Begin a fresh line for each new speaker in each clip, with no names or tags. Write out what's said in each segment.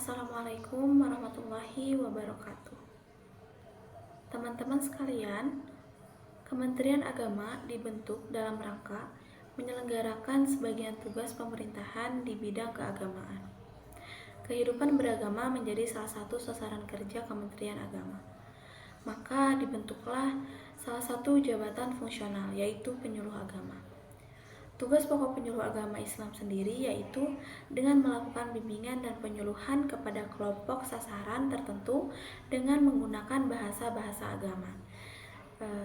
Assalamualaikum warahmatullahi wabarakatuh. Teman-teman sekalian, Kementerian Agama dibentuk dalam rangka menyelenggarakan sebagian tugas pemerintahan di bidang keagamaan. Kehidupan beragama menjadi salah satu sasaran kerja Kementerian Agama. Maka dibentuklah salah satu jabatan fungsional, yaitu penyuluh agama. Tugas pokok penyuluh agama Islam sendiri yaitu dengan melakukan bimbingan dan penyuluhan kepada kelompok sasaran tertentu dengan menggunakan bahasa-bahasa agama.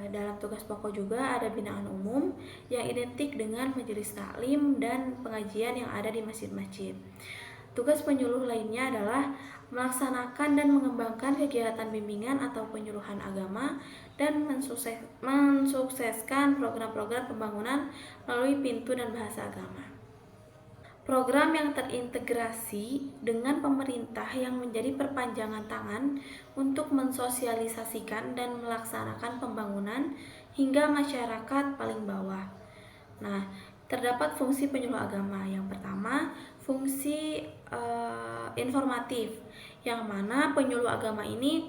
Dalam tugas pokok juga ada binaan umum yang identik dengan majelis taklim dan pengajian yang ada di masjid-masjid. Tugas penyuluh lainnya adalah melaksanakan dan mengembangkan kegiatan bimbingan atau penyuluhan agama dan mensukseskan program-program pembangunan melalui pintu dan bahasa agama. Program yang terintegrasi dengan pemerintah yang menjadi perpanjangan tangan untuk mensosialisasikan dan melaksanakan pembangunan hingga masyarakat paling bawah. Nah, terdapat fungsi penyuluh agama. Yang pertama, fungsi informatif, yang mana penyuluh agama ini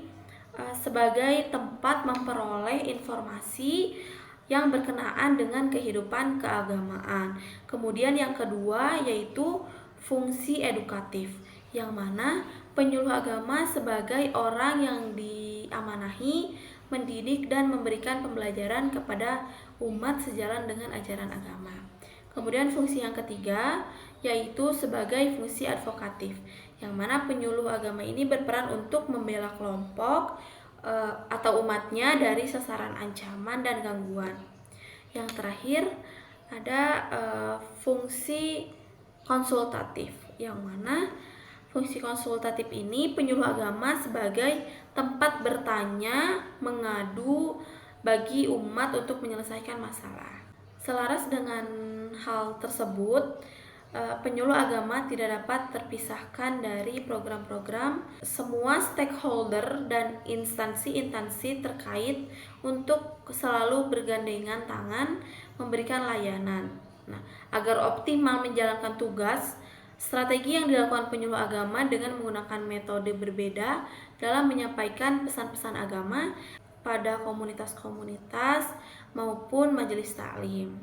sebagai tempat memperoleh informasi yang berkenaan dengan kehidupan keagamaan. Kemudian yang kedua yaitu fungsi edukatif, yang mana penyuluh agama sebagai orang yang diamanahi mendidik dan memberikan pembelajaran kepada umat sejalan dengan ajaran agama. Kemudian fungsi yang ketiga yaitu sebagai fungsi advokatif, yang mana penyuluh agama ini berperan untuk membela kelompok atau umatnya dari sasaran ancaman dan gangguan. Yang terakhir ada fungsi konsultatif, yang mana fungsi konsultatif ini penyuluh agama sebagai tempat bertanya, mengadu bagi umat untuk menyelesaikan masalah. Selaras dengan hal tersebut, penyuluh agama tidak dapat terpisahkan dari program-program semua stakeholder dan instansi-instansi terkait untuk selalu bergandengan tangan memberikan layanan. Nah, agar optimal menjalankan tugas, strategi yang dilakukan penyuluh agama dengan menggunakan metode berbeda dalam menyampaikan pesan-pesan agama pada komunitas-komunitas maupun majelis taklim.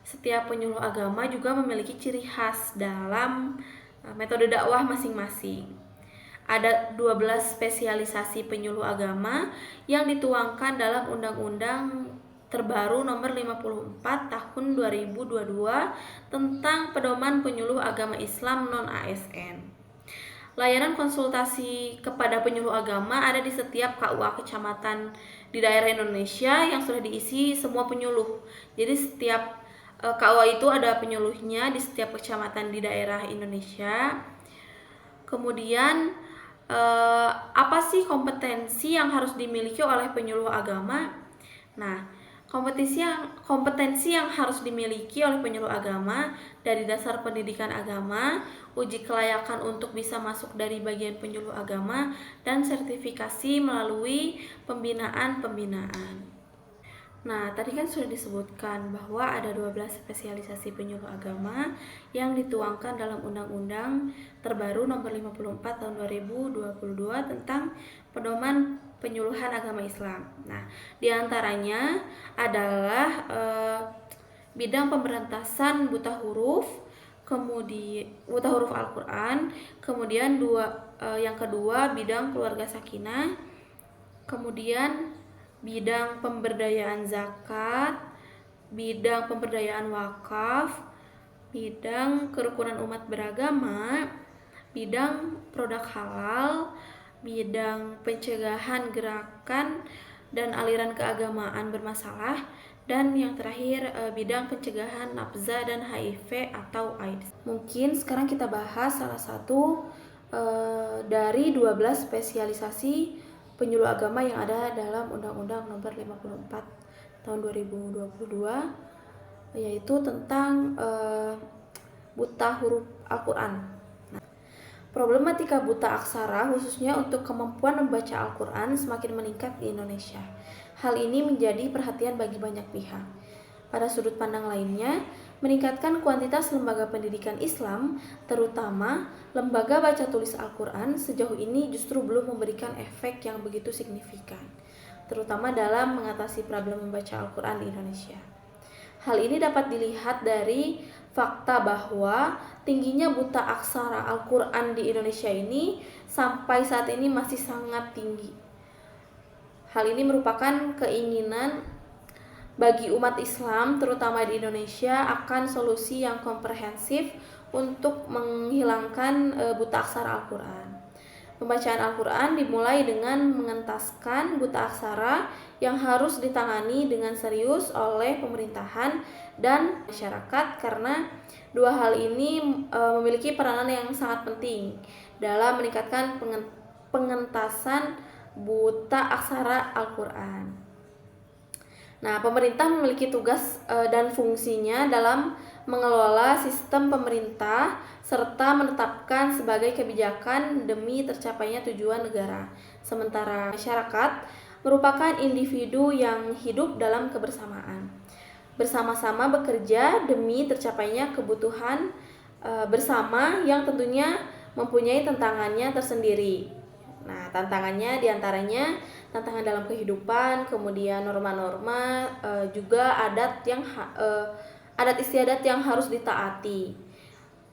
Setiap penyuluh agama juga memiliki ciri khas dalam metode dakwah masing-masing. Ada 12 spesialisasi penyuluh agama yang dituangkan dalam Undang-Undang terbaru nomor 54 tahun 2022 tentang pedoman penyuluh agama Islam non-ASN. Layanan konsultasi kepada penyuluh agama ada di setiap KUA kecamatan di daerah Indonesia yang sudah diisi semua penyuluh. Jadi setiap KUA itu ada penyuluhnya di setiap kecamatan di daerah Indonesia. Kemudian apa sih kompetensi yang harus dimiliki oleh penyuluh agama? Nah, kompetensi yang harus dimiliki oleh penyuluh agama dari dasar pendidikan agama, uji kelayakan untuk bisa masuk dari bagian penyuluh agama, dan sertifikasi melalui pembinaan. Nah, tadi kan sudah disebutkan bahwa ada 12 spesialisasi penyuluh agama yang dituangkan dalam Undang-Undang terbaru nomor 54 tahun 2022 tentang pedoman penyuluhan agama Islam. Nah, diantaranya adalah bidang pemberantasan buta huruf, kemudian buta huruf Al-Quran, kemudian yang kedua bidang keluarga sakinah, kemudian bidang pemberdayaan zakat, bidang pemberdayaan wakaf, bidang kerukunan umat beragama, bidang produk halal, bidang pencegahan gerakan dan aliran keagamaan bermasalah, dan yang terakhir bidang pencegahan nafza dan HIV atau AIDS. Mungkin sekarang kita bahas salah satu dari 12 spesialisasi penyuluh agama yang ada dalam Undang-Undang nomor 54 tahun 2022, yaitu tentang buta huruf Al-Quran. Nah, problematika buta aksara khususnya untuk kemampuan membaca Al-Quran semakin meningkat di Indonesia. Hal ini menjadi perhatian bagi banyak pihak. Pada sudut pandang lainnya, meningkatkan kuantitas lembaga pendidikan Islam, terutama lembaga baca tulis Al-Quran, sejauh ini justru belum memberikan efek yang begitu signifikan, terutama dalam mengatasi problem membaca Al-Quran di Indonesia. Hal ini dapat dilihat dari fakta bahwa tingginya buta aksara Al-Quran di Indonesia ini sampai saat ini masih sangat tinggi. Hal ini merupakan keinginan bagi umat Islam, terutama di Indonesia, akan solusi yang komprehensif untuk menghilangkan buta aksara Al-Quran. Pembacaan Al-Quran dimulai dengan mengentaskan buta aksara yang harus ditangani dengan serius oleh pemerintahan dan masyarakat, karena dua hal ini memiliki peranan yang sangat penting dalam meningkatkan pengentasan buta aksara Al-Quran. Nah, pemerintah memiliki tugas dan fungsinya dalam mengelola sistem pemerintah serta menetapkan sebagai kebijakan demi tercapainya tujuan negara. Sementara masyarakat merupakan individu yang hidup dalam kebersamaan, bersama-sama bekerja demi tercapainya kebutuhan bersama yang tentunya mempunyai tantangannya tersendiri. Nah, tantangannya diantaranya tantangan dalam kehidupan, kemudian norma-norma, juga adat istiadat yang harus ditaati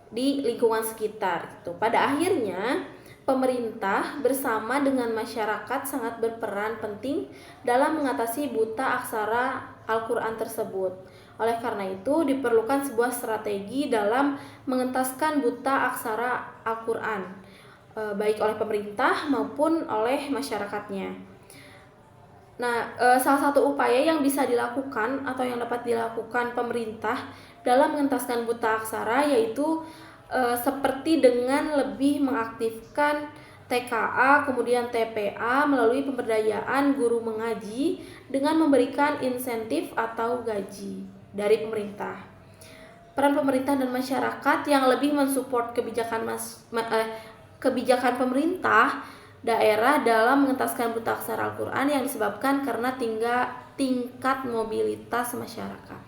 di lingkungan sekitar. Gitu. Pada akhirnya, pemerintah bersama dengan masyarakat sangat berperan penting dalam mengatasi buta aksara Al-Quran tersebut. Oleh karena itu, diperlukan sebuah strategi dalam mengentaskan buta aksara Al-Quran, baik oleh pemerintah maupun oleh masyarakatnya. Nah, salah satu upaya yang bisa dilakukan atau yang dapat dilakukan pemerintah dalam mengentaskan buta aksara yaitu seperti dengan lebih mengaktifkan TKA, kemudian TPA melalui pemberdayaan guru mengaji dengan memberikan insentif atau gaji dari pemerintah. Peran pemerintah dan masyarakat yang lebih mensupport kebijakan pemerintah daerah dalam mengentaskan buta aksara Al-Quran yang disebabkan karena tingkat mobilitas masyarakat.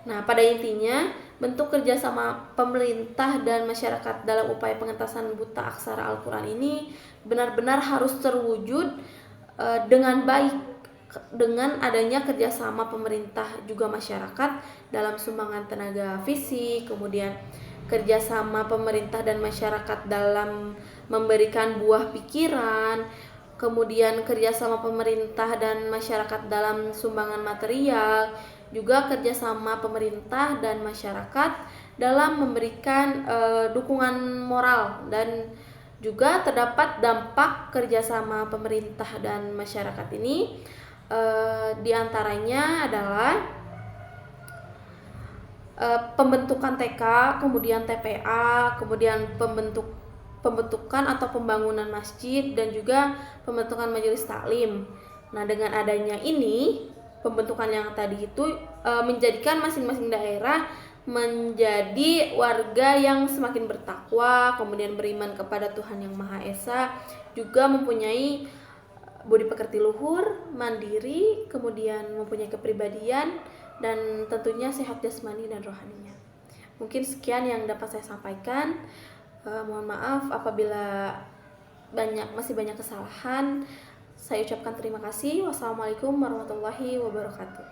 Nah, pada intinya, bentuk kerjasama pemerintah dan masyarakat dalam upaya pengentasan buta aksara Al-Quran ini benar-benar harus terwujud dengan baik dengan adanya kerjasama pemerintah juga masyarakat dalam sumbangan tenaga fisik, kemudian kerjasama pemerintah dan masyarakat dalam memberikan buah pikiran, kemudian kerjasama pemerintah dan masyarakat dalam sumbangan material, juga kerjasama pemerintah dan masyarakat dalam memberikan dukungan moral, dan juga terdapat dampak kerjasama pemerintah dan masyarakat ini diantaranya adalah pembentukan TK, kemudian TPA, kemudian pembentukan atau pembangunan masjid, dan juga pembentukan majelis taklim. Nah, dengan adanya ini, pembentukan yang tadi itu menjadikan masing-masing daerah menjadi warga yang semakin bertakwa, kemudian beriman kepada Tuhan Yang Maha Esa, juga mempunyai budi pekerti luhur, mandiri, kemudian mempunyai kepribadian, dan tentunya sehat jasmani dan rohaninya. Mungkin sekian yang dapat saya sampaikan. Mohon maaf apabila masih banyak kesalahan. Saya ucapkan terima kasih. Wassalamualaikum warahmatullahi wabarakatuh.